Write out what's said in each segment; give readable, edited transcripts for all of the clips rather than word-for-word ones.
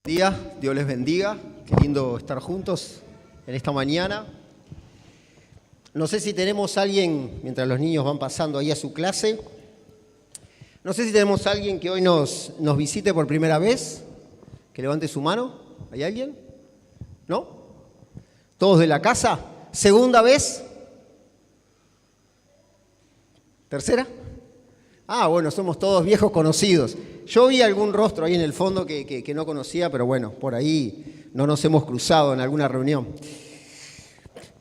Día, Dios les bendiga. Qué lindo estar juntos en esta mañana. No sé si tenemos a alguien, mientras los niños van pasando ahí a su clase, no sé si tenemos a alguien que hoy nos visite por primera vez, que levante su mano. ¿Hay alguien? ¿No? ¿Todos de la casa? ¿Segunda vez? ¿Tercera? Ah, bueno, somos todos viejos conocidos. Yo vi algún rostro ahí en el fondo que no conocía, pero bueno, por ahí no nos hemos cruzado en alguna reunión.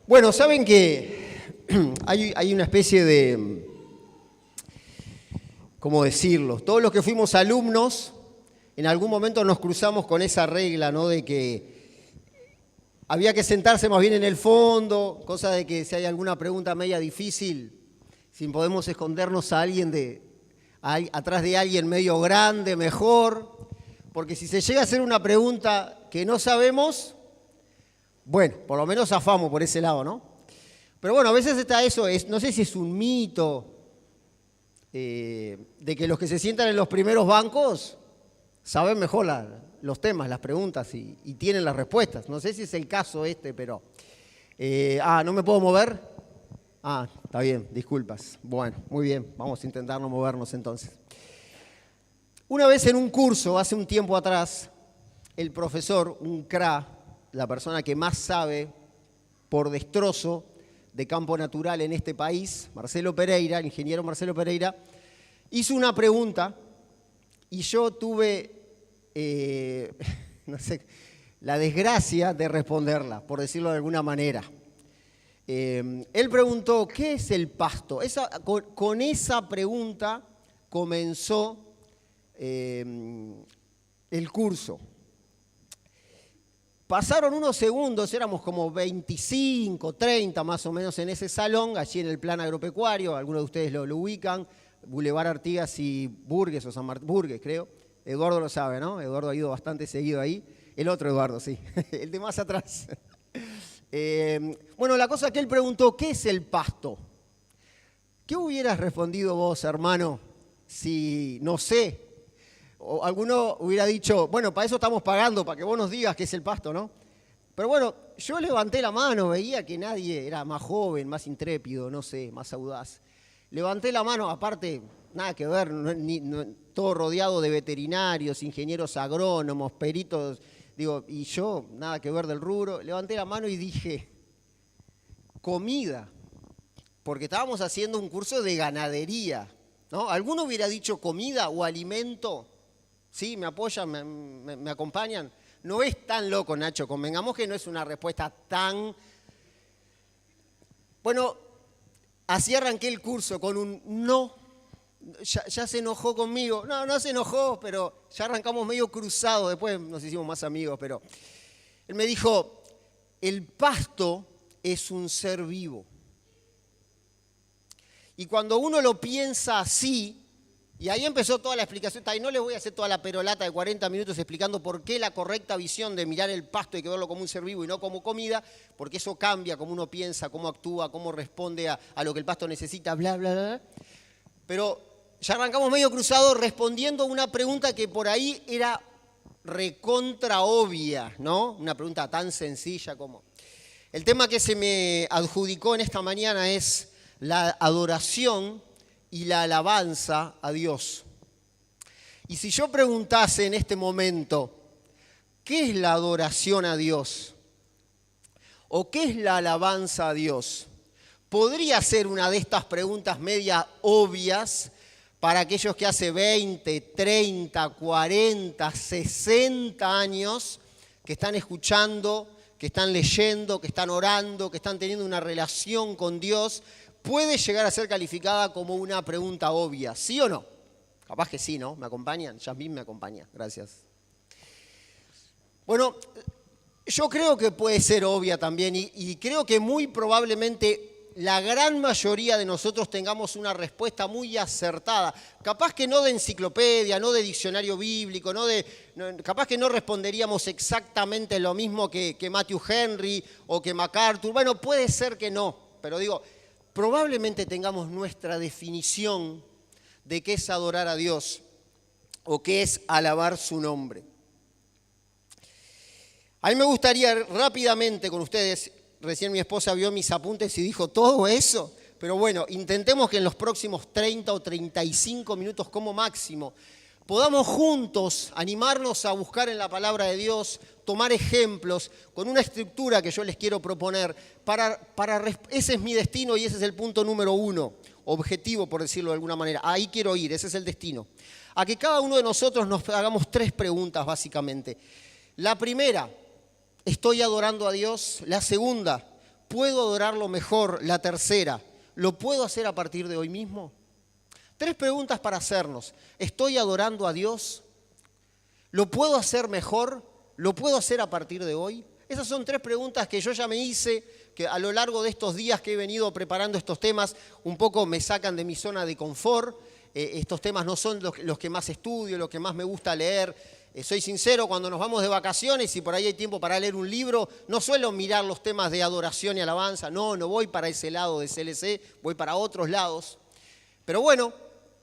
Bueno, saben que hay una especie de, ¿cómo decirlo? Todos los que fuimos alumnos, en algún momento nos cruzamos con esa regla, ¿no? De que había que sentarse más bien en el fondo, cosa de que si hay alguna pregunta media difícil, si podemos escondernos a alguien atrás de alguien medio grande, mejor, porque si se llega a hacer una pregunta que no sabemos, bueno, por lo menos zafamos por ese lado, ¿no? Pero bueno, a veces está eso, no sé si es un mito de que los que se sientan en los primeros bancos saben mejor los temas, las preguntas y tienen las respuestas. No sé si es el caso pero... ¿no me puedo mover? Ah, está bien, disculpas. Bueno, muy bien, vamos a intentar no movernos entonces. Una vez en un curso, hace un tiempo atrás, el profesor, un CRA, la persona que más sabe por destrozo de campo natural en este país, Marcelo Pereira, el ingeniero Marcelo Pereira, hizo una pregunta y yo tuve, la desgracia de responderla, por decirlo de alguna manera. Él preguntó, ¿qué es el pasto? Con esa pregunta comenzó el curso. Pasaron unos segundos, éramos como 25, 30 más o menos en ese salón, allí en el plan agropecuario, algunos de ustedes lo ubican, Boulevard Artigas y Burgues, o San Martín, Burgues creo. Eduardo lo sabe, ¿no? Eduardo ha ido bastante seguido ahí. El otro Eduardo, sí, el de más atrás. Bueno, la cosa que él preguntó, ¿qué es el pasto? ¿Qué hubieras respondido vos, hermano, si no sé? O alguno hubiera dicho, bueno, para eso estamos pagando, para que vos nos digas qué es el pasto, ¿no? Pero bueno, yo levanté la mano, veía que nadie era más joven, más intrépido, no sé, más audaz. Levanté la mano, aparte, nada que ver, todo rodeado de veterinarios, ingenieros agrónomos, peritos. Digo, y yo, nada que ver del rubro, levanté la mano y dije, comida, porque estábamos haciendo un curso de ganadería, ¿no? ¿Alguno hubiera dicho comida o alimento? ¿Sí? ¿Me apoyan? ¿Me acompañan? No es tan loco, Nacho, convengamos que no es una respuesta tan... Bueno, así arranqué el curso con un no. Ya se enojó conmigo. No se enojó, pero ya arrancamos medio cruzados. Después nos hicimos más amigos, pero él me dijo, el pasto es un ser vivo. Y cuando uno lo piensa así, y ahí empezó toda la explicación, y no les voy a hacer toda la perolata de 40 minutos explicando por qué la correcta visión de mirar el pasto hay que verlo como un ser vivo y no como comida, porque eso cambia cómo uno piensa, cómo actúa, cómo responde a lo que el pasto necesita, bla, bla, bla. Pero ya arrancamos medio cruzado respondiendo a una pregunta que por ahí era recontra obvia, ¿no? Una pregunta tan sencilla como... El tema que se me adjudicó en esta mañana es la adoración y la alabanza a Dios. Y si yo preguntase en este momento, ¿qué es la adoración a Dios? ¿O qué es la alabanza a Dios? Podría ser una de estas preguntas media obvias para aquellos que hace 20, 30, 40, 60 años que están escuchando, que están leyendo, que están orando, que están teniendo una relación con Dios, puede llegar a ser calificada como una pregunta obvia, ¿sí o no? Capaz que sí, ¿no? ¿Me acompañan? Yasmín me acompaña, gracias. Bueno, yo creo que puede ser obvia también y creo que muy probablemente la gran mayoría de nosotros tengamos una respuesta muy acertada. Capaz que no de enciclopedia, no de diccionario bíblico, capaz que no responderíamos exactamente lo mismo que Matthew Henry o que MacArthur. Bueno, puede ser que no, pero digo, probablemente tengamos nuestra definición de qué es adorar a Dios o qué es alabar su nombre. A mí me gustaría rápidamente con ustedes, recién mi esposa vio mis apuntes y dijo, ¿todo eso? Pero bueno, intentemos que en los próximos 30 o 35 minutos como máximo podamos juntos animarnos a buscar en la palabra de Dios, tomar ejemplos con una estructura que yo les quiero proponer. Ese es mi destino y ese es el punto número 1, objetivo por decirlo de alguna manera. Ahí quiero ir, ese es el destino. A que cada uno de nosotros nos hagamos 3 preguntas básicamente. La primera, ¿estoy adorando a Dios? La segunda, ¿puedo adorarlo mejor? La tercera, ¿lo puedo hacer a partir de hoy mismo? 3 preguntas para hacernos. ¿Estoy adorando a Dios? ¿Lo puedo hacer mejor? ¿Lo puedo hacer a partir de hoy? Esas son 3 preguntas que yo ya me hice, que a lo largo de estos días que he venido preparando estos temas, un poco me sacan de mi zona de confort. Estos temas no son los que más estudio, los que más me gusta leer. Soy sincero, cuando nos vamos de vacaciones y por ahí hay tiempo para leer un libro, no suelo mirar los temas de adoración y alabanza. No voy para ese lado de CLC, voy para otros lados. Pero bueno,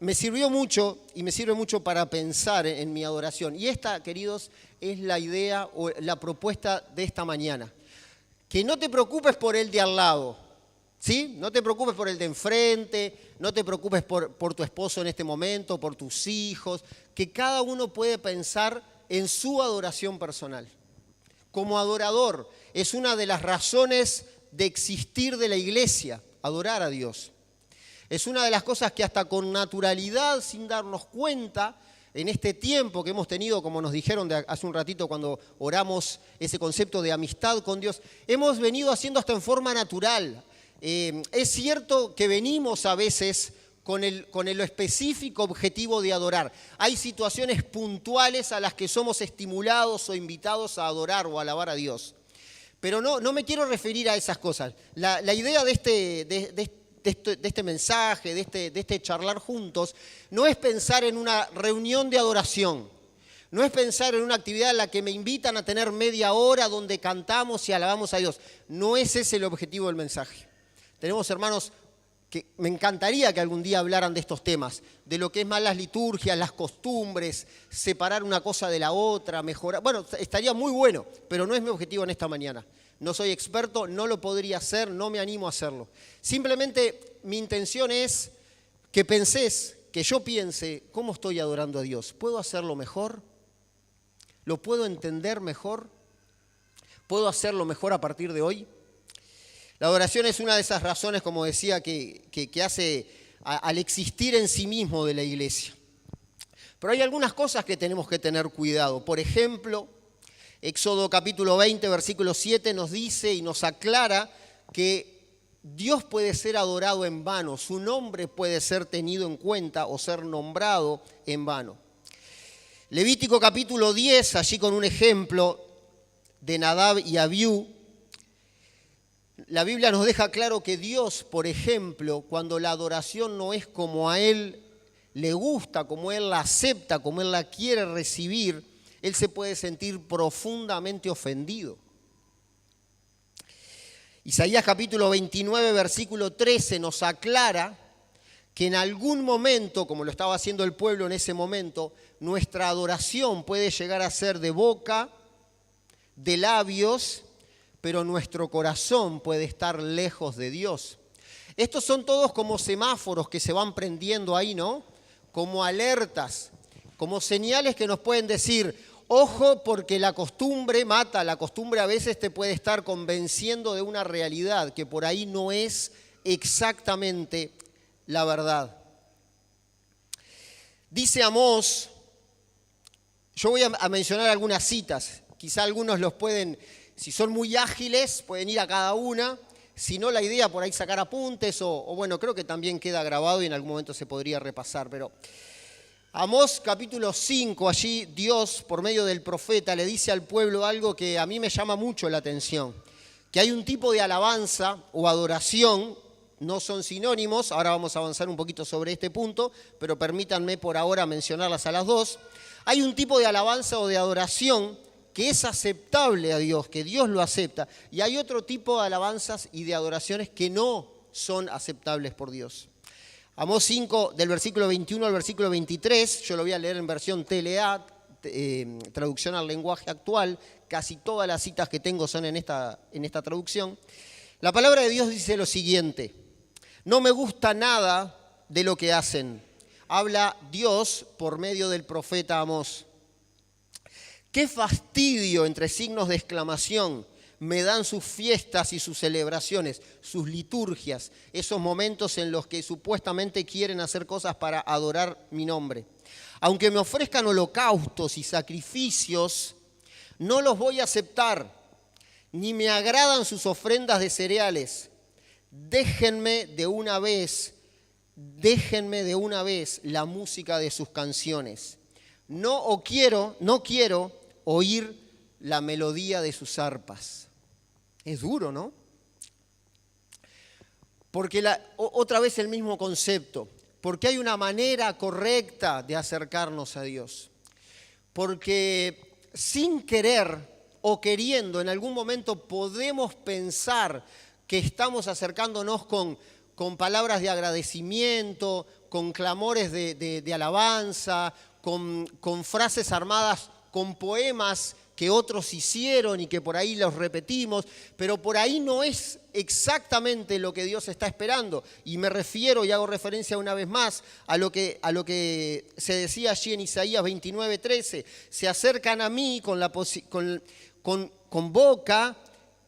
me sirvió mucho y me sirve mucho para pensar en mi adoración. Y esta, queridos, es la idea o la propuesta de esta mañana. Que no te preocupes por el de al lado, ¿sí? No te preocupes por el de enfrente, no te preocupes por tu esposo en este momento, por tus hijos, que cada uno puede pensar en su adoración personal. Como adorador, es una de las razones de existir de la iglesia, adorar a Dios. Es una de las cosas que hasta con naturalidad, sin darnos cuenta, en este tiempo que hemos tenido, como nos dijeron hace un ratito cuando oramos ese concepto de amistad con Dios, hemos venido haciendo hasta en forma natural. Es cierto que venimos a veces con el específico objetivo de adorar. Hay situaciones puntuales a las que somos estimulados o invitados a adorar o a alabar a Dios. Pero no me quiero referir a esas cosas. La idea de este mensaje, de este charlar juntos, no es pensar en una reunión de adoración, no es pensar en una actividad en la que me invitan a tener media hora donde cantamos y alabamos a Dios. No es ese el objetivo del mensaje. Tenemos hermanos que me encantaría que algún día hablaran de estos temas, de lo que es más las liturgias, las costumbres, separar una cosa de la otra, mejorar. Bueno, estaría muy bueno, pero no es mi objetivo en esta mañana. No soy experto, no lo podría hacer, no me animo a hacerlo. Simplemente mi intención es que yo piense, ¿cómo estoy adorando a Dios? ¿Puedo hacerlo mejor? ¿Lo puedo entender mejor? ¿Puedo hacerlo mejor a partir de hoy? La adoración es una de esas razones, como decía, que hace al existir en sí mismo de la iglesia. Pero hay algunas cosas que tenemos que tener cuidado. Por ejemplo, Éxodo capítulo 20, versículo 7 nos dice y nos aclara que Dios puede ser adorado en vano, su nombre puede ser tenido en cuenta o ser nombrado en vano. Levítico capítulo 10, allí con un ejemplo de Nadab y Abiú, la Biblia nos deja claro que Dios, por ejemplo, cuando la adoración no es como a Él le gusta, como Él la acepta, como Él la quiere recibir, Él se puede sentir profundamente ofendido. Isaías capítulo 29, versículo 13 nos aclara que en algún momento, como lo estaba haciendo el pueblo en ese momento, nuestra adoración puede llegar a ser de boca, de labios, pero nuestro corazón puede estar lejos de Dios. Estos son todos como semáforos que se van prendiendo ahí, ¿no? Como alertas, como señales que nos pueden decir, ojo, porque la costumbre mata, la costumbre a veces te puede estar convenciendo de una realidad que por ahí no es exactamente la verdad. Dice Amós, yo voy a mencionar algunas citas, quizá algunos los pueden, si son muy ágiles, pueden ir a cada una, si no la idea por ahí sacar apuntes o bueno, creo que también queda grabado y en algún momento se podría repasar, pero Amós capítulo 5, allí Dios por medio del profeta le dice al pueblo algo que a mí me llama mucho la atención, que hay un tipo de alabanza o adoración, no son sinónimos, ahora vamos a avanzar un poquito sobre este punto, pero permítanme por ahora mencionarlas a las dos. Hay un tipo de alabanza o de adoración que es aceptable a Dios, que Dios lo acepta, y hay otro tipo de alabanzas y de adoraciones que no son aceptables por Dios. Amós 5, del versículo 21 al versículo 23, yo lo voy a leer en versión TLA, traducción al lenguaje actual, casi todas las citas que tengo son en esta traducción. La palabra de Dios dice lo siguiente: no me gusta nada de lo que hacen. Habla Dios por medio del profeta Amós. Qué fastidio, entre signos de exclamación, me dan sus fiestas y sus celebraciones, sus liturgias, esos momentos en los que supuestamente quieren hacer cosas para adorar mi nombre. Aunque me ofrezcan holocaustos y sacrificios, no los voy a aceptar, ni me agradan sus ofrendas de cereales. Déjenme de una vez la música de sus canciones. No quiero oír la melodía de sus arpas. Es duro, ¿no? Porque otra vez el mismo concepto. Porque hay una manera correcta de acercarnos a Dios. Porque sin querer o queriendo, en algún momento podemos pensar que estamos acercándonos con palabras de agradecimiento, con clamores de alabanza, con frases armadas, con poemas que otros hicieron y que por ahí los repetimos, pero por ahí no es exactamente lo que Dios está esperando. Y me refiero, y hago referencia una vez más, a lo que se decía allí en Isaías 29:13. Se acercan a mí con boca,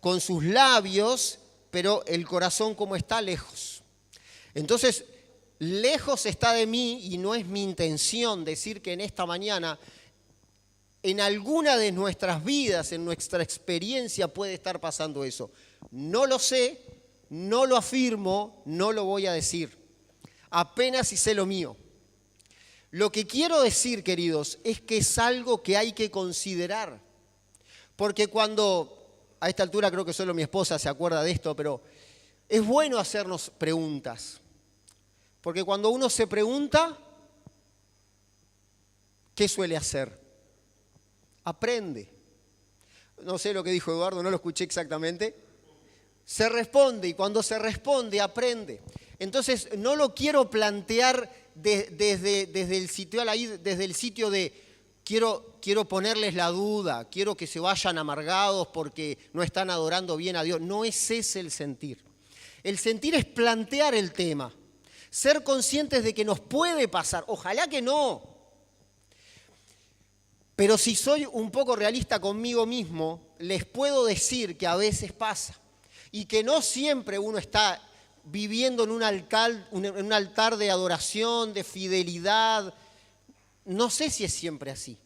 con sus labios, pero el corazón como está lejos. Entonces, lejos está de mí, y no es mi intención decir que en esta mañana en alguna de nuestras vidas, en nuestra experiencia puede estar pasando eso. No lo sé, no lo afirmo, no lo voy a decir. Apenas si sé lo mío. Lo que quiero decir, queridos, es que es algo que hay que considerar. Porque a esta altura creo que solo mi esposa se acuerda de esto, pero es bueno hacernos preguntas. Porque cuando uno se pregunta, ¿qué suele hacer? Aprende. No sé lo que dijo Eduardo, no lo escuché exactamente. Se responde, y cuando se responde, aprende. Entonces, no lo quiero plantear desde el sitio de quiero ponerles la duda, quiero que se vayan amargados porque no están adorando bien a Dios. No es ese el sentir. El sentir es plantear el tema, ser conscientes de que nos puede pasar. Ojalá que no. Pero si soy un poco realista conmigo mismo, les puedo decir que a veces pasa. Y que no siempre uno está viviendo en un altar de adoración, de fidelidad. No sé si es siempre así.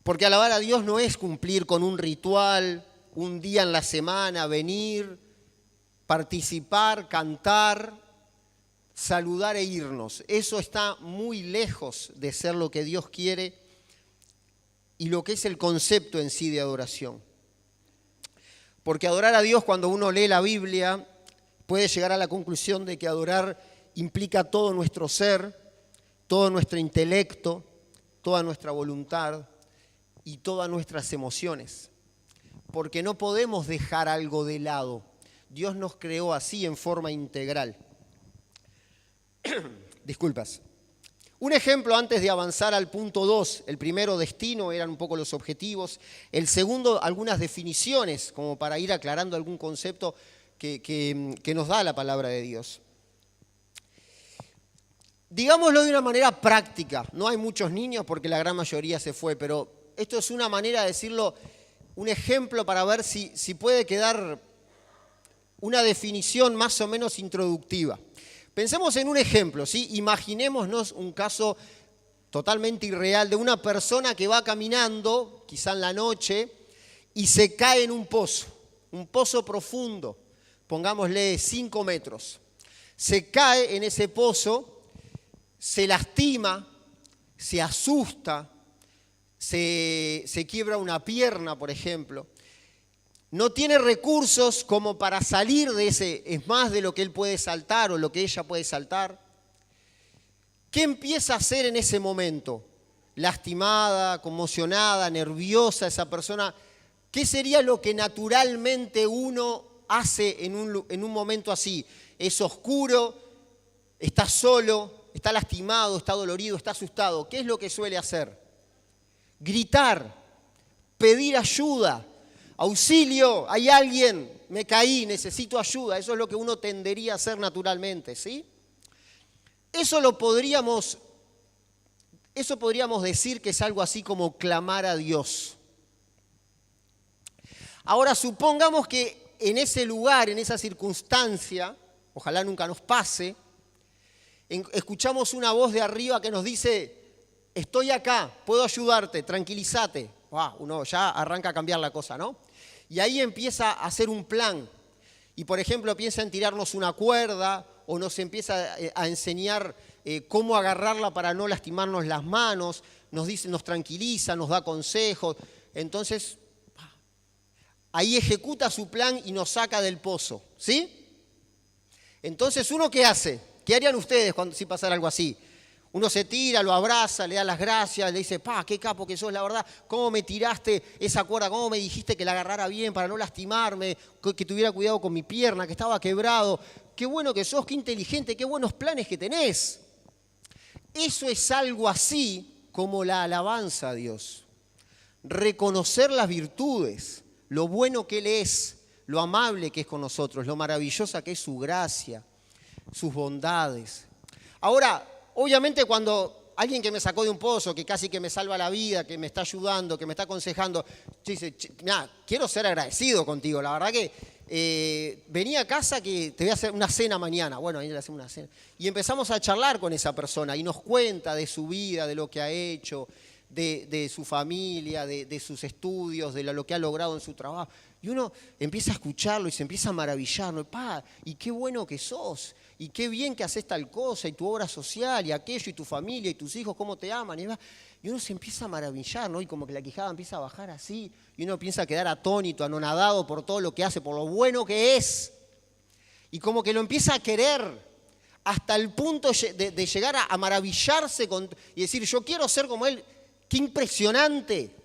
Porque alabar a Dios no es cumplir con un ritual, un día en la semana, venir, participar, cantar, saludar e irnos. Eso está muy lejos de ser lo que Dios quiere y lo que es el concepto en sí de adoración. Porque adorar a Dios, cuando uno lee la Biblia, puede llegar a la conclusión de que adorar implica todo nuestro ser, todo nuestro intelecto, toda nuestra voluntad y todas nuestras emociones. Porque no podemos dejar algo de lado. Dios nos creó así en forma integral. Disculpas. Un ejemplo antes de avanzar al punto 2. El primero, destino, eran un poco los objetivos. El segundo, algunas definiciones, como para ir aclarando algún concepto que nos da la palabra de Dios. Digámoslo de una manera práctica. No hay muchos niños porque la gran mayoría se fue, pero esto es una manera de decirlo, un ejemplo para ver si puede quedar una definición más o menos introductiva. Pensemos en un ejemplo, ¿sí? Imaginémonos un caso totalmente irreal de una persona que va caminando, quizá en la noche, y se cae en un pozo profundo, pongámosle 5 metros. Se cae en ese pozo, se lastima, se asusta, se quiebra una pierna, por ejemplo. No tiene recursos como para salir de ese, es más de lo que él puede saltar o lo que ella puede saltar. ¿Qué empieza a hacer en ese momento? Lastimada, conmocionada, nerviosa esa persona. ¿Qué sería lo que naturalmente uno hace en un momento así? Es oscuro, está solo, está lastimado, está dolorido, está asustado, ¿qué es lo que suele hacer? Gritar, pedir ayuda, auxilio, hay alguien, me caí, necesito ayuda. Eso es lo que uno tendería a hacer naturalmente, ¿sí? Eso podríamos decir que es algo así como clamar a Dios. Ahora, supongamos que en ese lugar, en esa circunstancia, ojalá nunca nos pase, escuchamos una voz de arriba que nos dice, estoy acá, puedo ayudarte, tranquilízate. Uno ya arranca a cambiar la cosa, ¿no? Y ahí empieza a hacer un plan. Y, por ejemplo, piensa en tirarnos una cuerda o nos empieza a enseñar cómo agarrarla para no lastimarnos las manos, nos dice, nos tranquiliza, nos da consejos. Entonces, ahí ejecuta su plan y nos saca del pozo, ¿sí? Entonces, ¿uno qué hace? ¿Qué harían ustedes si pasara algo así? Uno se tira, lo abraza, le da las gracias, le dice, qué capo que sos, la verdad, cómo me tiraste esa cuerda, cómo me dijiste que la agarrara bien para no lastimarme, que tuviera cuidado con mi pierna, que estaba quebrado. Qué bueno que sos, qué inteligente, qué buenos planes que tenés. Eso es algo así como la alabanza a Dios. Reconocer las virtudes, lo bueno que Él es, lo amable que es con nosotros, lo maravillosa que es su gracia, sus bondades. Ahora, obviamente cuando alguien que me sacó de un pozo, que casi que me salva la vida, que me está ayudando, que me está aconsejando, dice, quiero ser agradecido contigo, la verdad que venía a casa que te voy a hacer una cena mañana. Bueno, ahí le hacemos una cena. Y empezamos a charlar con esa persona y nos cuenta de su vida, de lo que ha hecho, de su familia, de sus estudios, de lo que ha logrado en su trabajo. Y uno empieza a escucharlo y se empieza a maravillar, ¿no? Y qué bueno que sos, y qué bien que haces tal cosa, y tu obra social, y aquello, y tu familia, y tus hijos, cómo te aman. Y uno se empieza a maravillar, ¿no? Y como que la quijada empieza a bajar así, y uno empieza a quedar atónito, anonadado por todo lo que hace, por lo bueno que es. Y como que lo empieza a querer, hasta el punto de llegar a maravillarse y decir, yo quiero ser como él. ¡Qué impresionante!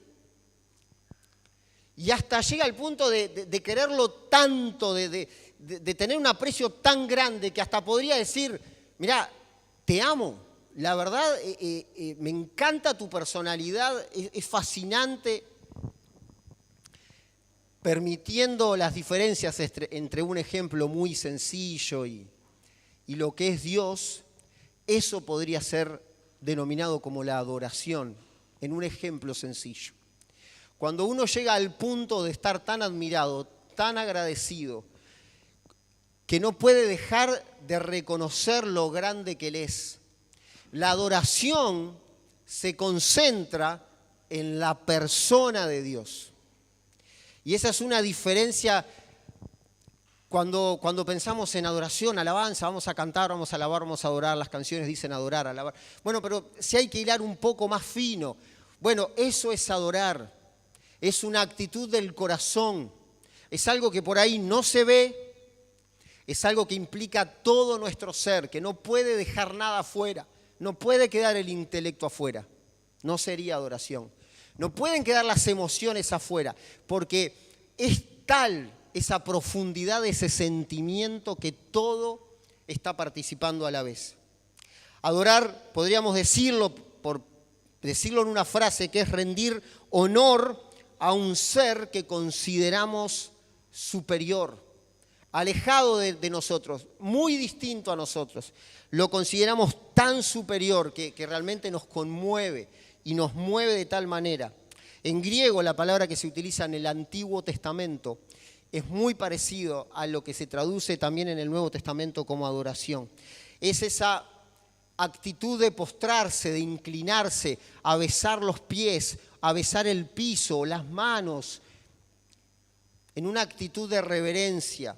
Y hasta llega al punto de quererlo tanto, de tener un aprecio tan grande que hasta podría decir, mirá, te amo, la verdad me encanta tu personalidad, es fascinante, permitiendo las diferencias entre un ejemplo muy sencillo y lo que es Dios. Eso podría ser denominado como la adoración, en un ejemplo sencillo. Cuando uno llega al punto de estar tan admirado, tan agradecido, que no puede dejar de reconocer lo grande que Él es. La adoración se concentra en la persona de Dios. Y esa es una diferencia cuando pensamos en adoración, alabanza, vamos a cantar, vamos a alabar, vamos a adorar, las canciones dicen adorar, alabar. Bueno, pero si hay que hilar un poco más fino, bueno, eso es adorar. Es una actitud del corazón, es algo que por ahí no se ve, es algo que implica todo nuestro ser, que no puede dejar nada afuera, no puede quedar el intelecto afuera, no sería adoración. No pueden quedar las emociones afuera, porque es tal esa profundidad de ese sentimiento que todo está participando a la vez. Adorar, podríamos decirlo, por decirlo en una frase, que es rendir honor a un ser que consideramos superior, alejado de nosotros, muy distinto a nosotros. Lo consideramos tan superior que realmente nos conmueve y nos mueve de tal manera. En griego, la palabra que se utiliza en el Antiguo Testamento es muy parecido a lo que se traduce también en el Nuevo Testamento como adoración. Es esa actitud de postrarse, de inclinarse, a besar los pies, a besar el piso, las manos, en una actitud de reverencia,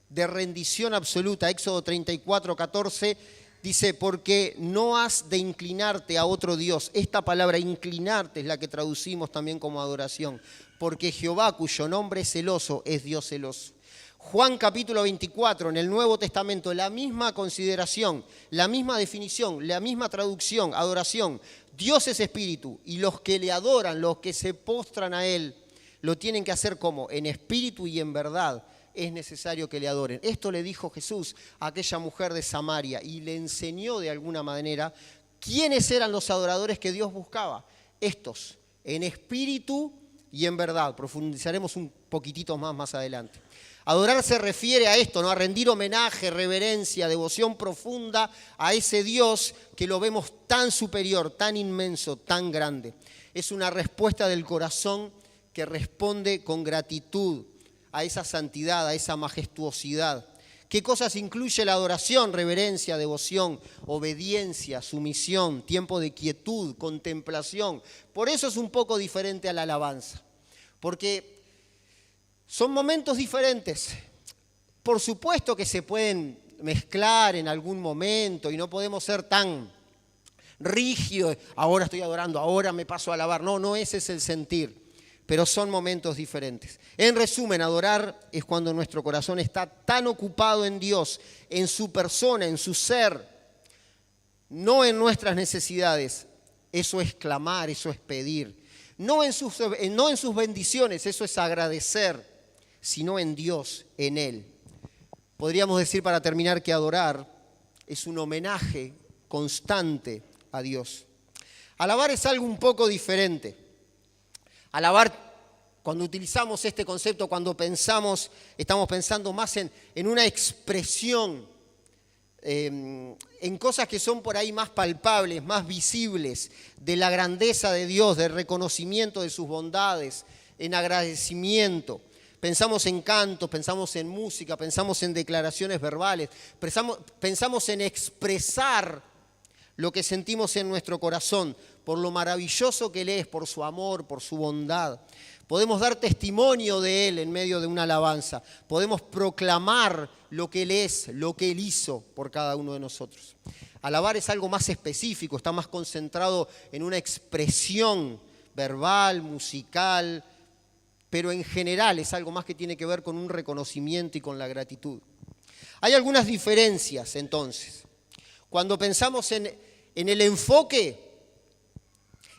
de rendición absoluta. Éxodo 34:14 dice, porque no has de inclinarte a otro Dios. Esta palabra inclinarte es la que traducimos también como adoración, porque Jehová, cuyo nombre es celoso, es Dios celoso. Juan capítulo 24, en el Nuevo Testamento, la misma consideración, la misma definición, la misma traducción, adoración. Dios es espíritu y los que le adoran, los que se postran a Él, lo tienen que hacer como en espíritu y en verdad. es necesario que le adoren. Esto le dijo Jesús a aquella mujer de Samaria y le enseñó de alguna manera quiénes eran los adoradores que Dios buscaba. Estos, en espíritu y en verdad. Profundizaremos un poquitito más adelante. Adorar se refiere a esto, ¿no? A rendir homenaje, reverencia, devoción profunda a ese Dios que lo vemos tan superior, tan inmenso, tan grande. Es una respuesta del corazón que responde con gratitud a esa santidad, a esa majestuosidad. ¿Qué cosas incluye la adoración? Reverencia, devoción, obediencia, sumisión, tiempo de quietud, contemplación. Por eso es un poco diferente a la alabanza, porque son momentos diferentes. Por supuesto que se pueden mezclar en algún momento y no podemos ser tan rígidos. Ahora estoy adorando, ahora me paso a alabar. No, ese es el sentir. Pero son momentos diferentes. En resumen, adorar es cuando nuestro corazón está tan ocupado en Dios, en su persona, en su ser, no en nuestras necesidades. Eso es clamar, eso es pedir. No en sus bendiciones, eso es agradecer, sino en Dios, en Él. Podríamos decir para terminar que adorar es un homenaje constante a Dios. Alabar es algo un poco diferente. Alabar, cuando utilizamos este concepto, cuando estamos pensando más en una expresión, en cosas que son por ahí más palpables, más visibles, de la grandeza de Dios, del reconocimiento de sus bondades, en agradecimiento. Pensamos en cantos, pensamos en música, pensamos en declaraciones verbales, pensamos en expresar lo que sentimos en nuestro corazón, por lo maravilloso que Él es, por su amor, por su bondad. Podemos dar testimonio de Él en medio de una alabanza. Podemos proclamar lo que Él es, lo que Él hizo por cada uno de nosotros. Alabar es algo más específico, está más concentrado en una expresión verbal, musical, pero en general es algo más que tiene que ver con un reconocimiento y con la gratitud. Hay algunas diferencias entonces. Cuando pensamos en el enfoque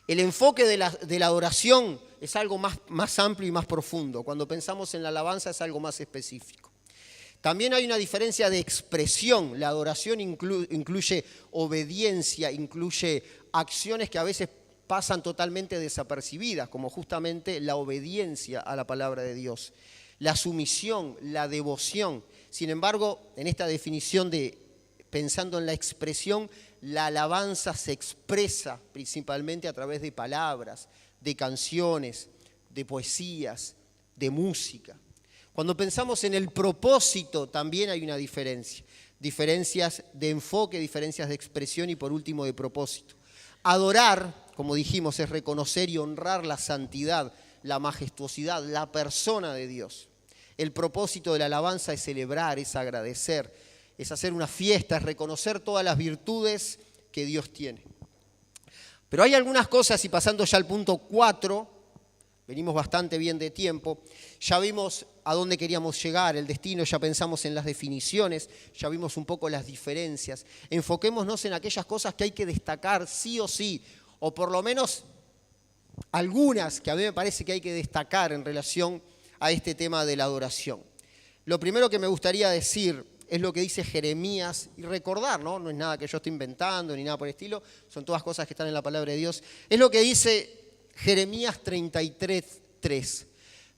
de la adoración es algo más amplio y más profundo. Cuando pensamos en la alabanza es algo más específico. También hay una diferencia de expresión. La adoración incluye obediencia, incluye acciones que a veces pasan totalmente desapercibidas, como justamente la obediencia a la palabra de Dios, la sumisión, la devoción. Sin embargo, en esta definición pensando en la expresión, la alabanza se expresa principalmente a través de palabras, de canciones, de poesías, de música. Cuando pensamos en el propósito, también hay una diferencia. Diferencias de enfoque, diferencias de expresión y por último de propósito. Adorar, como dijimos, es reconocer y honrar la santidad, la majestuosidad, la persona de Dios. El propósito de la alabanza es celebrar, es agradecer, es hacer una fiesta, es reconocer todas las virtudes que Dios tiene. Pero hay algunas cosas, y pasando ya al punto 4, venimos bastante bien de tiempo, ya vimos a dónde queríamos llegar, el destino, ya pensamos en las definiciones, ya vimos un poco las diferencias. Enfoquémonos en aquellas cosas que hay que destacar sí o sí, o por lo menos algunas que a mí me parece que hay que destacar en relación a este tema de la adoración. Lo primero que me gustaría decir es lo que dice Jeremías, y recordar, no es nada que yo esté inventando ni nada por el estilo, son todas cosas que están en la palabra de Dios. Es lo que dice Jeremías 33:3.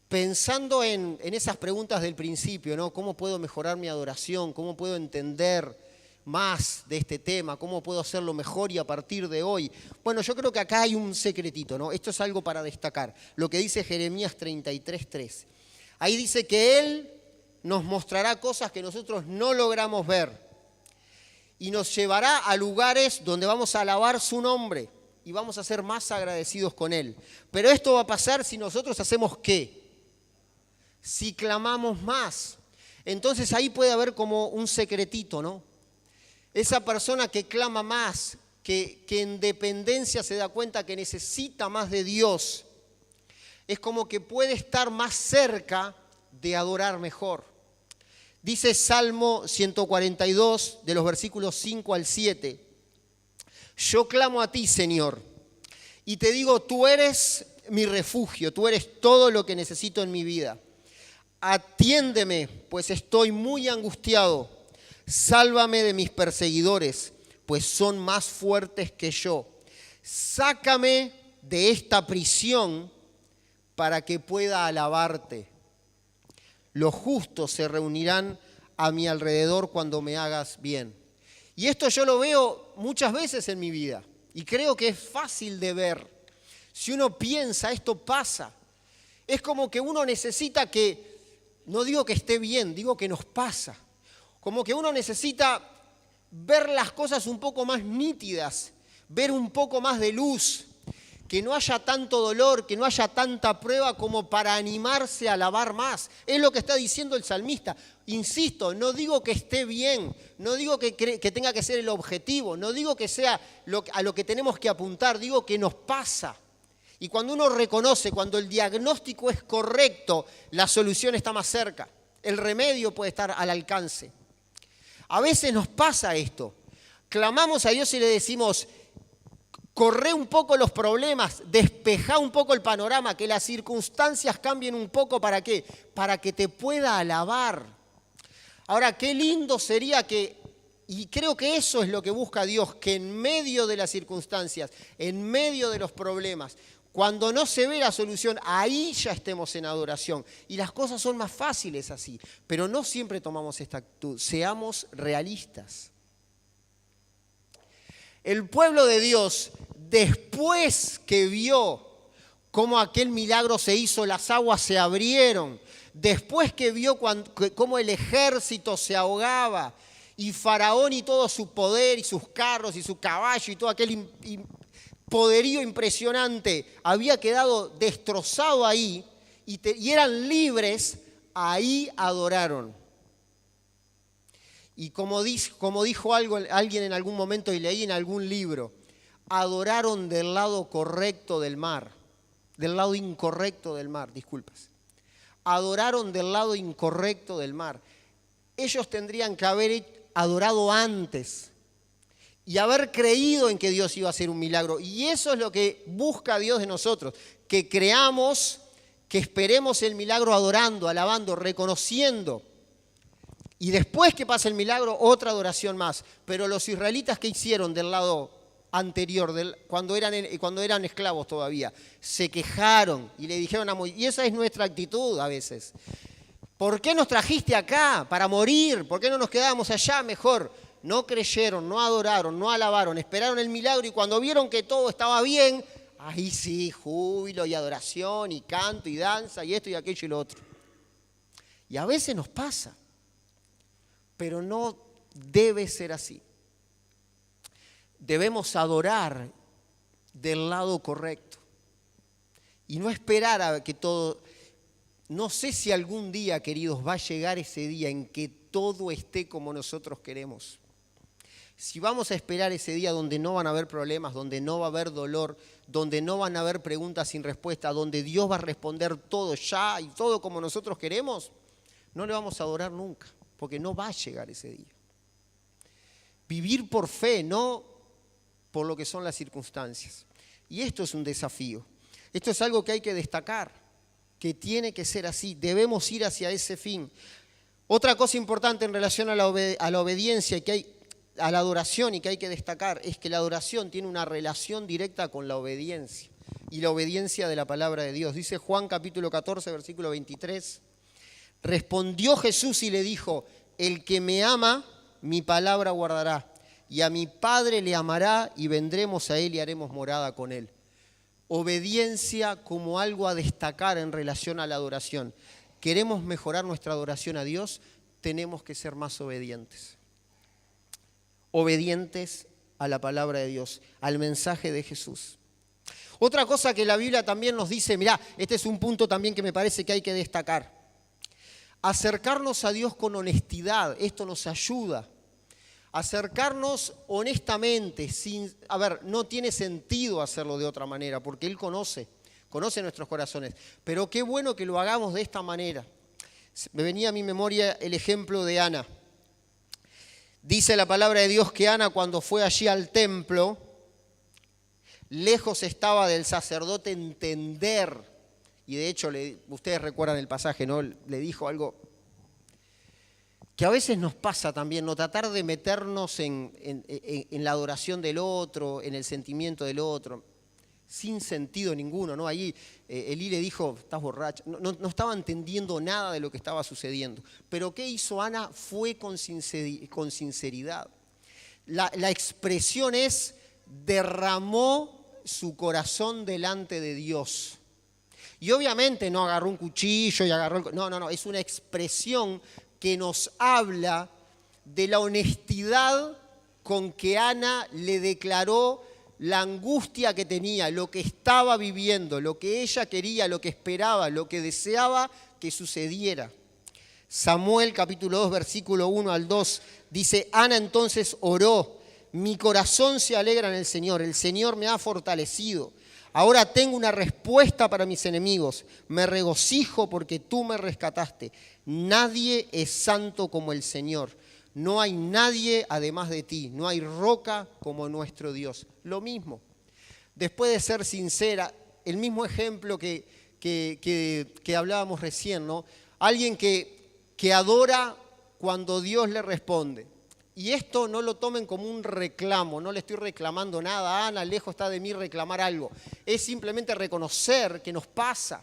Pensando en esas preguntas del principio, ¿no? ¿Cómo puedo mejorar mi adoración? ¿Cómo puedo entender más de este tema? ¿Cómo puedo hacerlo mejor y a partir de hoy? Bueno, yo creo que acá hay un secretito, ¿no? Esto es algo para destacar. Lo que dice Jeremías 33:3. Ahí dice que Él nos mostrará cosas que nosotros no logramos ver y nos llevará a lugares donde vamos a alabar su nombre y vamos a ser más agradecidos con Él. Pero esto va a pasar si nosotros hacemos ¿qué? Si clamamos más. Entonces ahí puede haber como un secretito, ¿no? Esa persona que clama más, que en dependencia se da cuenta que necesita más de Dios, es como que puede estar más cerca de adorar mejor. Dice Salmo 142, de los versículos 5 al 7. Yo clamo a ti, Señor, y te digo, tú eres mi refugio, tú eres todo lo que necesito en mi vida. atiéndeme, pues estoy muy angustiado. Sálvame de mis perseguidores, pues son más fuertes que yo. Sácame de esta prisión para que pueda alabarte. Los justos se reunirán a mi alrededor cuando me hagas bien. Y esto yo lo veo muchas veces en mi vida y creo que es fácil de ver. Si uno piensa, esto pasa. Es como que uno necesita que, no digo que esté bien, digo que nos pasa. Como que uno necesita ver las cosas un poco más nítidas, ver un poco más de luz, que no haya tanto dolor, que no haya tanta prueba como para animarse a alabar más. Es lo que está diciendo el salmista. Insisto, no digo que esté bien, no digo que tenga que ser el objetivo, no digo que sea a lo que tenemos que apuntar, digo que nos pasa. Y cuando uno reconoce, cuando el diagnóstico es correcto, la solución está más cerca, el remedio puede estar al alcance. A veces nos pasa esto, clamamos a Dios y le decimos, corre un poco los problemas, despejá un poco el panorama, que las circunstancias cambien un poco, ¿para qué? Para que te pueda alabar. Ahora, qué lindo sería que, y creo que eso es lo que busca Dios, que en medio de las circunstancias, en medio de los problemas, cuando no se ve la solución, ahí ya estemos en adoración. Y las cosas son más fáciles así, pero no siempre tomamos esta actitud. Seamos realistas. El pueblo de Dios, después que vio cómo aquel milagro se hizo, las aguas se abrieron, después que vio cómo el ejército se ahogaba, y Faraón y todo su poder, y sus carros, y su caballo, y todo aquel poderío impresionante había quedado destrozado ahí, y eran libres, ahí adoraron. Y como dijo alguien en algún momento y leí en algún libro, adoraron del lado correcto del mar, del lado incorrecto del mar, disculpas. Adoraron del lado incorrecto del mar. Ellos tendrían que haber adorado antes y haber creído en que Dios iba a hacer un milagro. Y eso es lo que busca Dios de nosotros, que creamos, que esperemos el milagro adorando, alabando, reconociendo. Y después que pase el milagro, otra adoración más. Pero los israelitas, ¿qué hicieron del lado anterior, cuando eran esclavos todavía? Se quejaron y le dijeron a Moisés, y esa es nuestra actitud a veces. ¿Por qué nos trajiste acá para morir? ¿Por qué no nos quedábamos allá mejor? No creyeron, no adoraron, no alabaron, esperaron el milagro y cuando vieron que todo estaba bien, ahí sí, júbilo y adoración y canto y danza y esto y aquello y lo otro. Y a veces nos pasa. Pero no debe ser así. Debemos adorar del lado correcto y no esperar a que todo... No sé si algún día, queridos, va a llegar ese día en que todo esté como nosotros queremos. Si vamos a esperar ese día donde no van a haber problemas, donde no va a haber dolor, donde no van a haber preguntas sin respuesta, donde Dios va a responder todo ya y todo como nosotros queremos, no le vamos a adorar nunca. Porque no va a llegar ese día. Vivir por fe, no por lo que son las circunstancias. Y esto es un desafío. Esto es algo que hay que destacar, que tiene que ser así. Debemos ir hacia ese fin. Otra cosa importante en relación a la obediencia, a la adoración y que hay que destacar, es que la adoración tiene una relación directa con la obediencia. Y la obediencia de la palabra de Dios. Dice Juan capítulo 14, versículo 23. Respondió Jesús y le dijo, el que me ama, mi palabra guardará, y a mi Padre le amará, y vendremos a él y haremos morada con él. Obediencia como algo a destacar en relación a la adoración. ¿Queremos mejorar nuestra adoración a Dios? Tenemos que ser más obedientes. Obedientes a la palabra de Dios, al mensaje de Jesús. Otra cosa que la Biblia también nos dice, mirá, este es un punto también que me parece que hay que destacar. Acercarnos a Dios con honestidad, esto nos ayuda. Acercarnos honestamente, no tiene sentido hacerlo de otra manera, porque Él conoce nuestros corazones. Pero qué bueno que lo hagamos de esta manera. Me venía a mi memoria el ejemplo de Ana. Dice la palabra de Dios que Ana, cuando fue allí al templo, lejos estaba del sacerdote entender y de hecho ustedes recuerdan el pasaje, ¿no? Le dijo algo que a veces nos pasa también, no tratar de meternos en la adoración del otro, en el sentimiento del otro, sin sentido ninguno, ¿no? Ahí Elí le dijo, estás borracha, no estaba entendiendo nada de lo que estaba sucediendo. Pero ¿qué hizo Ana? Fue con sinceridad. La expresión es, derramó su corazón delante de Dios. Y obviamente no agarró un cuchillo y agarró... No, es una expresión que nos habla de la honestidad con que Ana le declaró la angustia que tenía, lo que estaba viviendo, lo que ella quería, lo que esperaba, lo que deseaba que sucediera. Samuel capítulo 2, versículo 1 al 2, dice, Ana entonces oró, mi corazón se alegra en el Señor me ha fortalecido. Ahora tengo una respuesta para mis enemigos, me regocijo porque tú me rescataste. Nadie es santo como el Señor. No hay nadie además de ti, no hay roca como nuestro Dios. Lo mismo, después de ser sincera, el mismo ejemplo que hablábamos recién, ¿no? Alguien que adora cuando Dios le responde. Y esto no lo tomen como un reclamo, no le estoy reclamando nada, Ana, lejos está de mí reclamar algo. Es simplemente reconocer que nos pasa.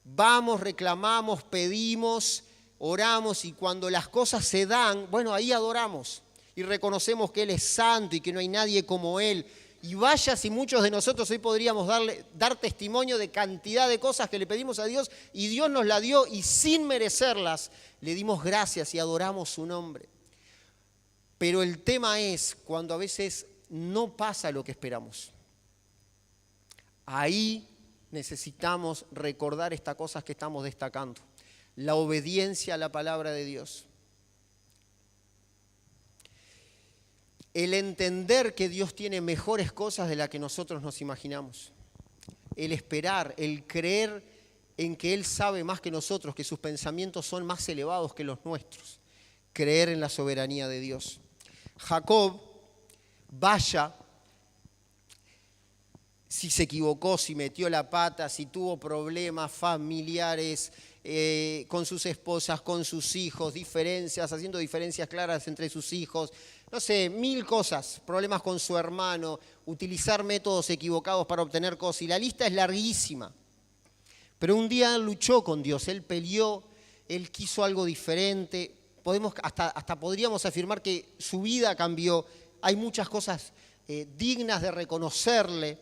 Vamos, reclamamos, pedimos, oramos y cuando las cosas se dan, bueno, ahí adoramos y reconocemos que Él es santo y que no hay nadie como Él. Y vaya si muchos de nosotros hoy podríamos dar testimonio de cantidad de cosas que le pedimos a Dios y Dios nos la dio y sin merecerlas le dimos gracias y adoramos su nombre. Pero el tema es cuando a veces no pasa lo que esperamos. Ahí necesitamos recordar estas cosas que estamos destacando. La obediencia a la palabra de Dios. El entender que Dios tiene mejores cosas de las que nosotros nos imaginamos. El esperar, el creer en que Él sabe más que nosotros, que sus pensamientos son más elevados que los nuestros. Creer en la soberanía de Dios. Jacob, vaya, si se equivocó, si metió la pata, si tuvo problemas familiares con sus esposas, con sus hijos, diferencias, haciendo diferencias claras entre sus hijos, no sé, 1000 cosas, problemas con su hermano, utilizar métodos equivocados para obtener cosas, y la lista es larguísima. Pero un día él luchó con Dios, él peleó, él quiso algo diferente. Hasta podríamos afirmar que su vida cambió. Hay muchas cosas dignas de reconocerle.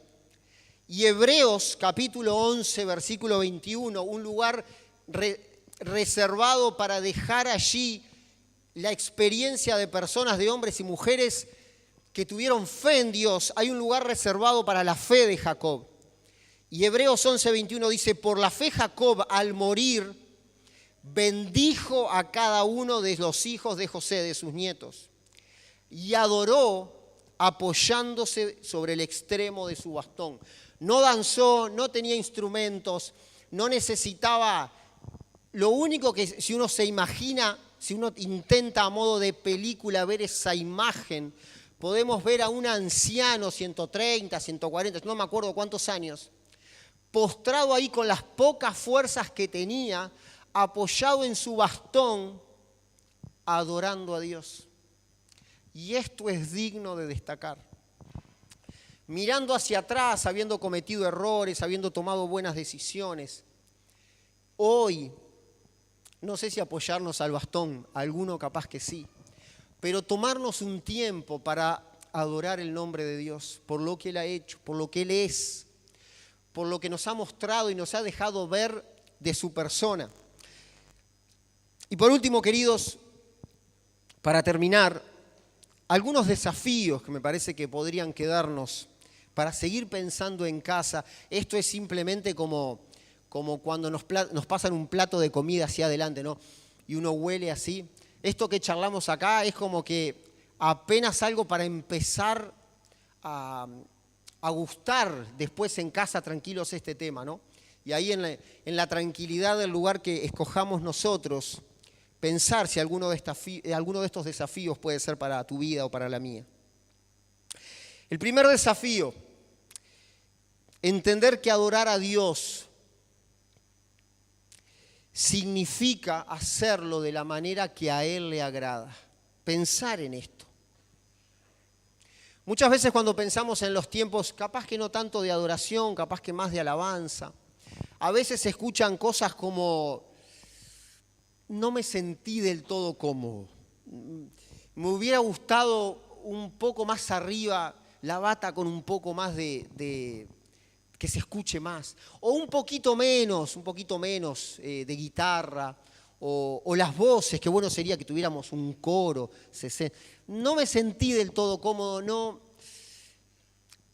Y Hebreos capítulo 11, versículo 21, un lugar reservado para dejar allí la experiencia de personas, de hombres y mujeres que tuvieron fe en Dios. Hay un lugar reservado para la fe de Jacob. Y Hebreos 11, 21 dice, por la fe Jacob al morir bendijo a cada uno de los hijos de José, de sus nietos, y adoró apoyándose sobre el extremo de su bastón. No danzó, no tenía instrumentos, no necesitaba. Lo único que si uno se imagina, si uno intenta a modo de película ver esa imagen, podemos ver a un anciano, 130, 140, no me acuerdo cuántos años, postrado ahí con las pocas fuerzas que tenía, apoyado en su bastón, adorando a Dios. Y esto es digno de destacar. Mirando hacia atrás, habiendo cometido errores, habiendo tomado buenas decisiones, hoy, no sé si apoyarnos al bastón, alguno capaz que sí, pero tomarnos un tiempo para adorar el nombre de Dios, por lo que Él ha hecho, por lo que Él es, por lo que nos ha mostrado y nos ha dejado ver de su persona. Y por último, queridos, para terminar, algunos desafíos que me parece que podrían quedarnos para seguir pensando en casa. Esto es simplemente como cuando nos pasan un plato de comida hacia adelante, ¿no? Y uno huele así. Esto que charlamos acá es como que apenas algo para empezar a gustar después en casa tranquilos este tema, ¿no? Y ahí en la tranquilidad del lugar que escojamos nosotros, pensar si alguno de estos desafíos puede ser para tu vida o para la mía. El primer desafío, entender que adorar a Dios significa hacerlo de la manera que a Él le agrada. Pensar en esto. Muchas veces cuando pensamos en los tiempos, capaz que no tanto de adoración, capaz que más de alabanza, a veces se escuchan cosas como, no me sentí del todo cómodo. Me hubiera gustado un poco más arriba, la bata con un poco más de que se escuche más. O un poquito menos de guitarra. O las voces, qué bueno sería que tuviéramos un coro. No me sentí del todo cómodo,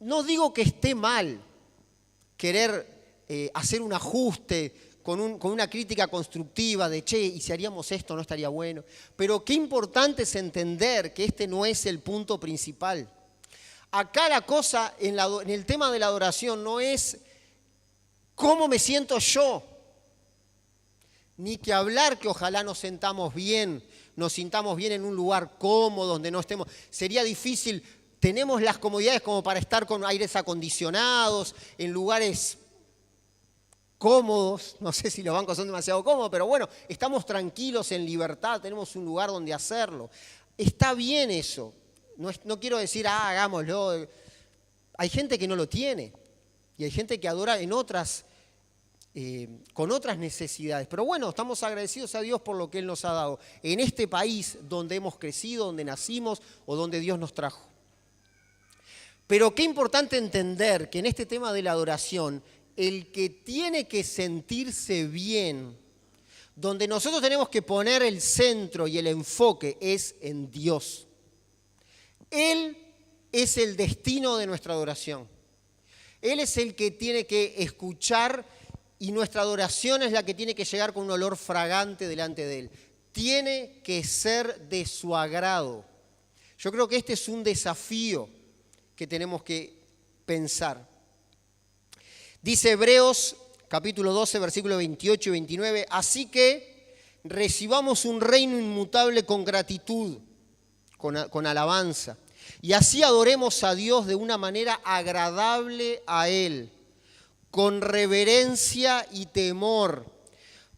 no digo que esté mal querer hacer un ajuste con una crítica constructiva de, che, y si haríamos esto no estaría bueno. Pero qué importante es entender que este no es el punto principal. Acá la cosa en el tema de la adoración no es cómo me siento yo, ni que hablar que ojalá nos sintamos bien en un lugar cómodo, donde no estemos. Sería difícil, tenemos las comodidades como para estar con aires acondicionados, en lugares cómodos, no sé si los bancos son demasiado cómodos, pero bueno, estamos tranquilos, en libertad, tenemos un lugar donde hacerlo. Está bien eso, no quiero decir, hagámoslo. Hay gente que no lo tiene y hay gente que adora en otras con otras necesidades. Pero bueno, estamos agradecidos a Dios por lo que Él nos ha dado en este país donde hemos crecido, donde nacimos o donde Dios nos trajo. Pero qué importante entender que en este tema de la adoración, el que tiene que sentirse bien, donde nosotros tenemos que poner el centro y el enfoque es en Dios. Él es el destino de nuestra adoración. Él es el que tiene que escuchar y nuestra adoración es la que tiene que llegar con un olor fragante delante de Él. Tiene que ser de su agrado. Yo creo que este es un desafío que tenemos que pensar. Dice Hebreos capítulo 12, versículos 28 y 29, así que recibamos un reino inmutable con gratitud, con alabanza, y así adoremos a Dios de una manera agradable a Él, con reverencia y temor,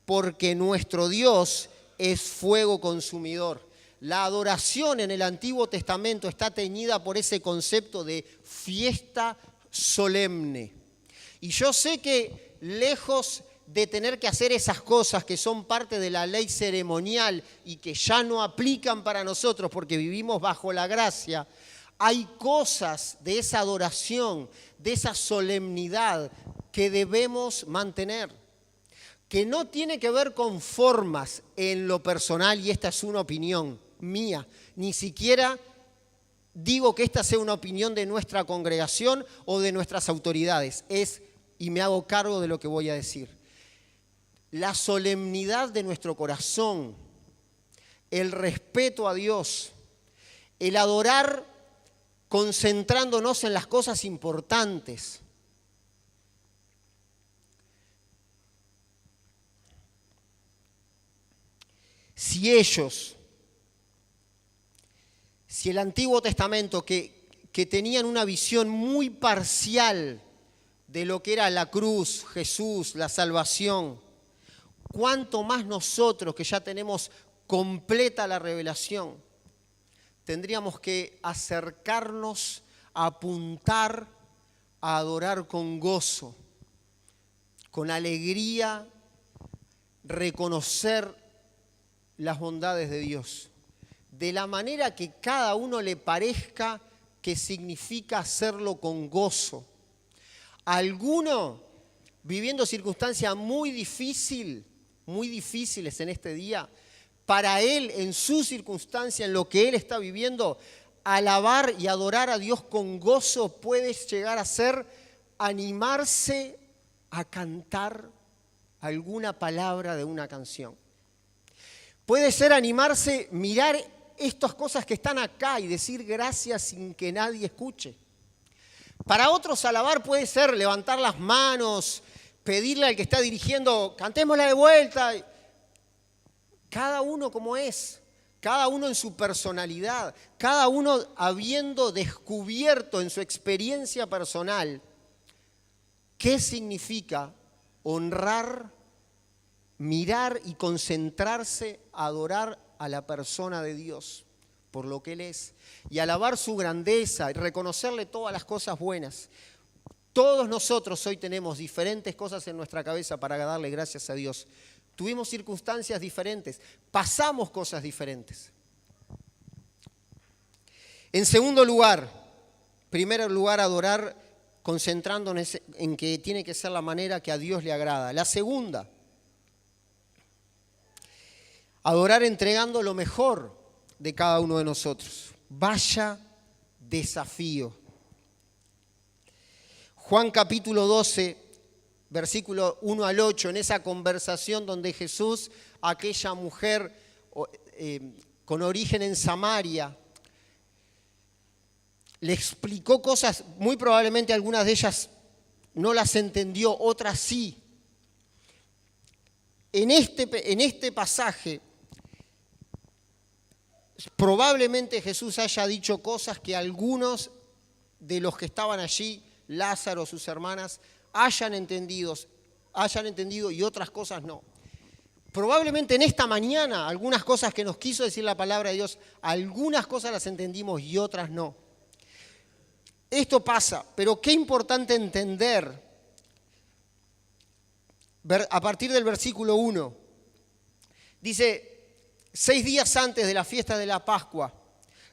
porque nuestro Dios es fuego consumidor. La adoración en el Antiguo Testamento está teñida por ese concepto de fiesta solemne. Y yo sé que lejos de tener que hacer esas cosas que son parte de la ley ceremonial y que ya no aplican para nosotros porque vivimos bajo la gracia, hay cosas de esa adoración, de esa solemnidad que debemos mantener, que no tiene que ver con formas en lo personal, y esta es una opinión mía, ni siquiera digo que esta sea una opinión de nuestra congregación o de nuestras autoridades, y me hago cargo de lo que voy a decir. La solemnidad de nuestro corazón, el respeto a Dios, el adorar concentrándonos en las cosas importantes. Si el Antiguo Testamento, que tenían una visión muy parcial de lo que era la cruz, Jesús, la salvación, cuánto más nosotros que ya tenemos completa la revelación, tendríamos que acercarnos a apuntar a adorar con gozo, con alegría, reconocer las bondades de Dios, de la manera que cada uno le parezca que significa hacerlo con gozo. Alguno viviendo circunstancias muy difíciles en este día, para él, en su circunstancia, en lo que él está viviendo, alabar y adorar a Dios con gozo puede llegar a ser animarse a cantar alguna palabra de una canción. Puede ser animarse, mirar estas cosas que están acá y decir gracias sin que nadie escuche. Para otros alabar puede ser levantar las manos, pedirle al que está dirigiendo, cantémosla de vuelta. Cada uno como es, cada uno en su personalidad, cada uno habiendo descubierto en su experiencia personal qué significa honrar mirar y concentrarse a adorar a la persona de Dios por lo que Él es y alabar su grandeza y reconocerle todas las cosas buenas. Todos nosotros hoy tenemos diferentes cosas en nuestra cabeza para darle gracias a Dios. Tuvimos circunstancias diferentes, pasamos cosas diferentes. En segundo lugar, primer lugar, adorar concentrándonos en que tiene que ser la manera que a Dios le agrada. La segunda, adorar entregando lo mejor de cada uno de nosotros. Vaya desafío. Juan capítulo 12, versículo 1 al 8, en esa conversación donde Jesús, aquella mujer con origen en Samaria, le explicó cosas, muy probablemente algunas de ellas no las entendió, otras sí. En este pasaje, probablemente Jesús haya dicho cosas que algunos de los que estaban allí, Lázaro, sus hermanas, hayan entendido y otras cosas no. Probablemente en esta mañana, algunas cosas que nos quiso decir la palabra de Dios, algunas cosas las entendimos y otras no. Esto pasa, pero qué importante entender, a partir del versículo 1, dice, 6 días antes de la fiesta de la Pascua,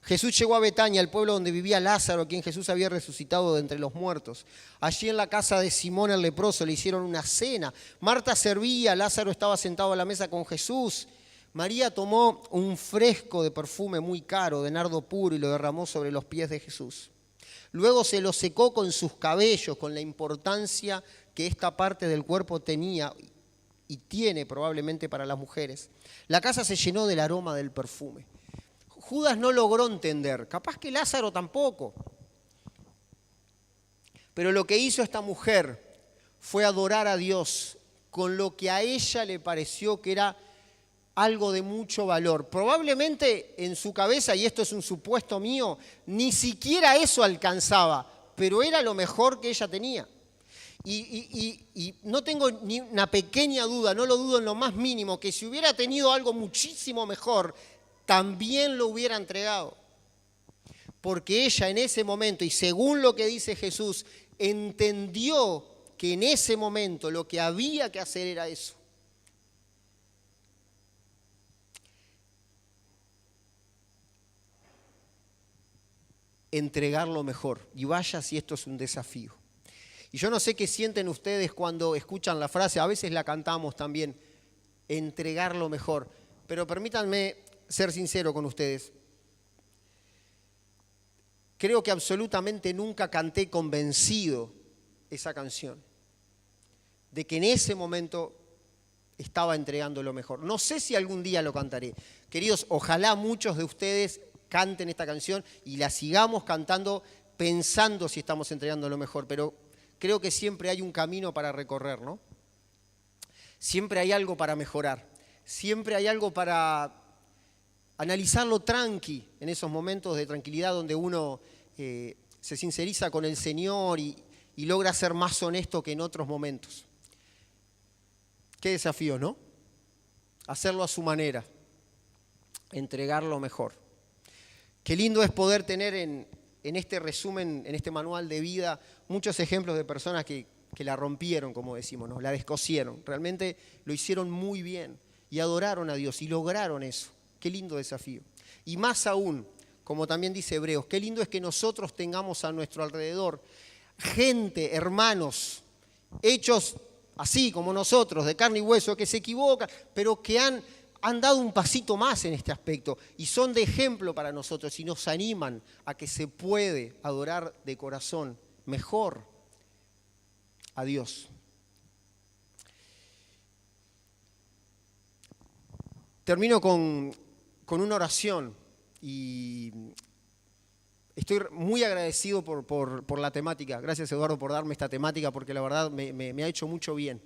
Jesús llegó a Betania, el pueblo donde vivía Lázaro, a quien Jesús había resucitado de entre los muertos. Allí en la casa de Simón el leproso le hicieron una cena. Marta servía, Lázaro estaba sentado a la mesa con Jesús. María tomó un fresco de perfume muy caro, de nardo puro, y lo derramó sobre los pies de Jesús. Luego se lo secó con sus cabellos, con la importancia que esta parte del cuerpo tenía y tiene probablemente para las mujeres. La casa se llenó del aroma del perfume. Judas no logró entender, capaz que Lázaro tampoco. Pero lo que hizo esta mujer fue adorar a Dios con lo que a ella le pareció que era algo de mucho valor. Probablemente en su cabeza, y esto es un supuesto mío, ni siquiera eso alcanzaba, pero era lo mejor que ella tenía. Y no tengo ni una pequeña duda, no lo dudo en lo más mínimo, que si hubiera tenido algo muchísimo mejor, también lo hubiera entregado. Porque ella en ese momento, y según lo que dice Jesús, entendió que en ese momento lo que había que hacer era eso. Entregar lo mejor. Y vaya si esto es un desafío. Y yo no sé qué sienten ustedes cuando escuchan la frase, a veces la cantamos también, entregar lo mejor. Pero permítanme ser sincero con ustedes. Creo que absolutamente nunca canté convencido esa canción, de que en ese momento estaba entregando lo mejor. No sé si algún día lo cantaré. Queridos, ojalá muchos de ustedes canten esta canción y la sigamos cantando pensando si estamos entregando lo mejor, pero creo que siempre hay un camino para recorrer, ¿no? Siempre hay algo para mejorar, siempre hay algo para analizarlo tranqui, en esos momentos de tranquilidad donde uno se sinceriza con el Señor y logra ser más honesto que en otros momentos. Qué desafío, ¿no? Hacerlo a su manera, entregar lo mejor. Qué lindo es poder tener en este resumen, en este manual de vida, muchos ejemplos de personas que la rompieron, como decimos, ¿no? La descosieron. Realmente lo hicieron muy bien y adoraron a Dios y lograron eso. Qué lindo desafío. Y más aún, como también dice Hebreos, qué lindo es que nosotros tengamos a nuestro alrededor gente, hermanos, hechos así como nosotros, de carne y hueso, que se equivocan, pero que han dado un pasito más en este aspecto y son de ejemplo para nosotros y nos animan a que se puede adorar de corazón mejor a Dios. Termino con una oración y estoy muy agradecido por la temática. Gracias, Eduardo, por darme esta temática porque la verdad me ha hecho mucho bien.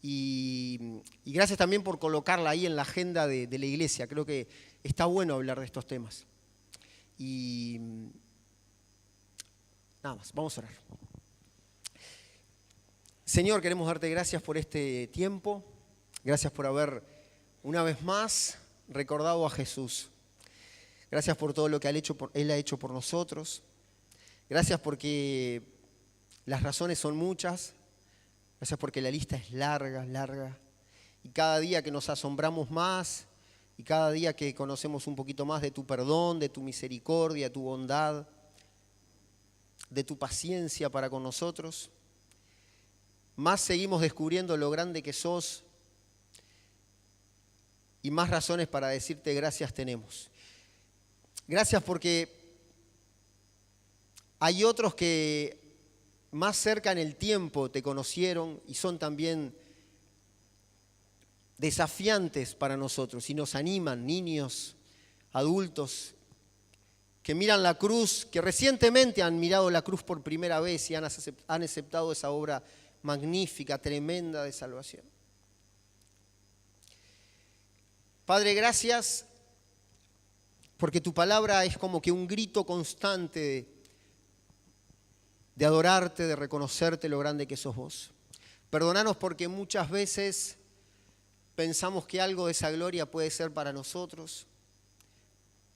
Y gracias también por colocarla ahí en la agenda de la iglesia. Creo que está bueno hablar de estos temas. Y nada más, vamos a orar. Señor, queremos darte gracias por este tiempo. Gracias por haber una vez más recordado a Jesús. Gracias por todo lo que Él ha hecho por nosotros. Gracias porque las razones son muchas. Gracias porque la lista es larga, larga. Y cada día que nos asombramos más y cada día que conocemos un poquito más de tu perdón, de tu misericordia, de tu bondad, de tu paciencia para con nosotros, más seguimos descubriendo lo grande que sos y más razones para decirte gracias tenemos. Gracias porque hay otros que más cerca en el tiempo te conocieron y son también desafiantes para nosotros y nos animan, niños, adultos, que miran la cruz, que recientemente han mirado la cruz por primera vez y han aceptado esa obra magnífica, tremenda de salvación. Padre, gracias porque tu palabra es como que un grito constante de adorarte, de reconocerte lo grande que sos vos. Perdónanos porque muchas veces pensamos que algo de esa gloria puede ser para nosotros.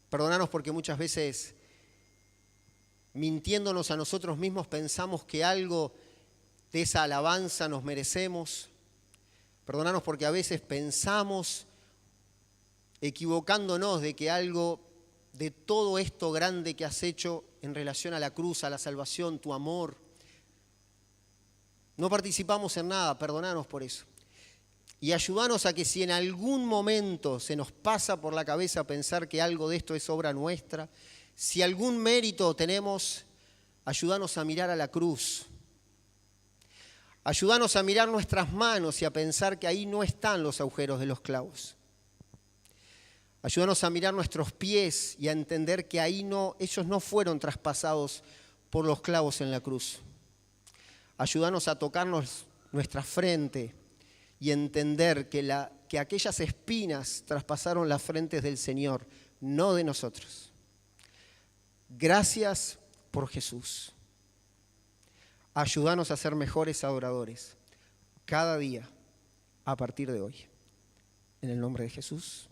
Perdónanos porque muchas veces, mintiéndonos a nosotros mismos, pensamos que algo de esa alabanza nos merecemos. Perdónanos porque a veces pensamos, equivocándonos, de que algo de todo esto grande que has hecho en relación a la cruz, a la salvación, tu amor, no participamos en nada. Perdónanos por eso. Y ayúdanos a que si en algún momento se nos pasa por la cabeza pensar que algo de esto es obra nuestra, si algún mérito tenemos, ayúdanos a mirar a la cruz. Ayúdanos a mirar nuestras manos y a pensar que ahí no están los agujeros de los clavos. Ayúdanos a mirar nuestros pies y a entender que ahí ellos no fueron traspasados por los clavos en la cruz. Ayúdanos a tocarnos nuestra frente y entender que aquellas espinas traspasaron las frentes del Señor, no de nosotros. Gracias por Jesús. Ayúdanos a ser mejores adoradores cada día a partir de hoy. En el nombre de Jesús.